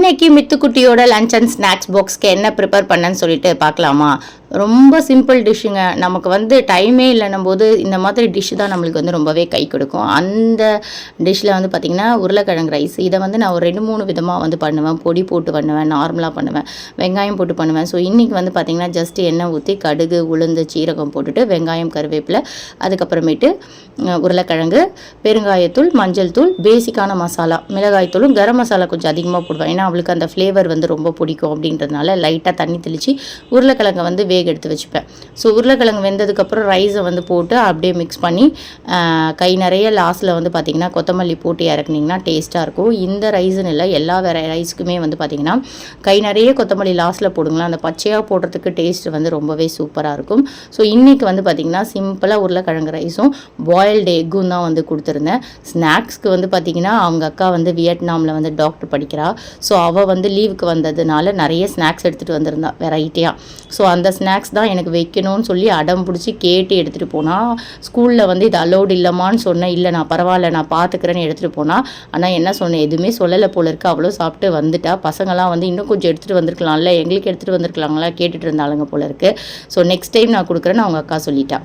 இன்னைக்கு மித்துக்குட்டியோட lunch and snacks பாக்ஸ்க்கு என்ன prepare பண்ணேன்னு சொல்லிட்டு பார்க்கலாமா? ரொம்ப சிம்பிள் டிஷ்ஷுங்க. நமக்கு வந்து டைமே இல்லைன்னும் போது இந்த மாதிரி டிஷ் தான் நம்மளுக்கு வந்து ரொம்பவே கை கொடுக்கும். அந்த டிஷ்ஷில் வந்து பார்த்திங்கன்னா உருளைக்கிழங்கு ரைஸ். இதை வந்து நான் ஒரு 2-3 விதமாக வந்து பண்ணுவேன். பொடி போட்டு பண்ணுவேன், நார்மலாக பண்ணுவேன், வெங்காயம் போட்டு பண்ணுவேன். ஸோ இன்றைக்கி வந்து பார்த்திங்கன்னா ஜஸ்ட் எண்ணெய் ஊற்றி கடுகு, உளுந்து, சீரகம் போட்டுட்டு வெங்காயம், கருவேப்பிலை, அதுக்கப்புறமேட்டு உருளைக்கிழங்கு, பெருங்காயத்தூள், மஞ்சள் தூள், பேசிக்கான மசாலா, மிளகாய்த்தூளும் கரம் மசாலா கொஞ்சம் அதிகமாக போடுவேன். ஏன்னா அவளுக்கு அந்த ஃப்ளேவர் வந்து ரொம்ப பிடிக்கும் அப்படின்றதுனால லைட்டாக தண்ணி தெளித்து உருளைக்கிழங்கை வந்து வேக எடுத்து வச்சுப்பேன். ஸோ உருளைக்கிழங்கு வெந்ததுக்கப்புறம் ரைஸை வந்து போட்டு அப்படியே மிக்ஸ் பண்ணி கை நிறைய லாஸ்ட்டில் வந்து பார்த்திங்கன்னா கொத்தமல்லி போட்டு இறக்குனிங்கன்னா டேஸ்ட்டாக இருக்கும். இந்த ரைஸுன்னு இல்லை, எல்லா ரைஸுக்குமே வந்து பார்த்திங்கன்னா கை நிறைய கொத்தமல்லி லாஸ்ட்டில் போடுங்களேன். அந்த பச்சையாக போடுறதுக்கு டேஸ்ட் வந்து ரொம்பவே சூப்பராக இருக்கும். ஸோ இன்றைக்கி வந்து பார்த்திங்கன்னா சிம்பிளாக உருளைக்கிழங்கு ரைஸும் பாயில்டு எக்கும் தான் வந்து கொடுத்துருந்தேன். ஸ்நாக்ஸ்க்கு வந்து பார்த்திங்கன்னா அவங்க அக்கா வந்து வியட்நாமில் வந்து டாக்டர் படிக்கிறா. ஸோ அவள் வந்து லீவுக்கு வந்ததுனால நிறைய ஸ்நாக்ஸ் எடுத்துகிட்டு வந்திருந்தா வெரைட்டியாக. ஸோ அந்த ஸ்நாக்ஸ் தான் எனக்கு வைக்கணும்னு சொல்லி அடம் பிடிச்சி கேட்டு எடுத்துகிட்டு போனால், ஸ்கூலில் வந்து இது அலோடு இல்லைம்மான்னு சொன்னேன். இல்லை நான் பரவாயில்ல நான் பார்த்துக்கிறேன்னு எடுத்துகிட்டு போனால். ஆனால் என்ன சொன்னேன், எதுவுமே சொல்லலை போல இருக்குது. அவ்வளோ சாப்பிட்டு வந்துட்டா. பசங்களாம் வந்து இன்னும் கொஞ்சம் எடுத்துகிட்டு வந்திருக்கலாம்ல, எங்களுக்கு எடுத்துகிட்டு வந்திருக்கலாங்களா கேட்டுட்டு இருந்தாளுங்க போல இருக்குது. ஸோ நெக்ஸ்ட் டைம் நான் கொடுக்குறேன்னு அவங்க அக்கா சொல்லிட்டா.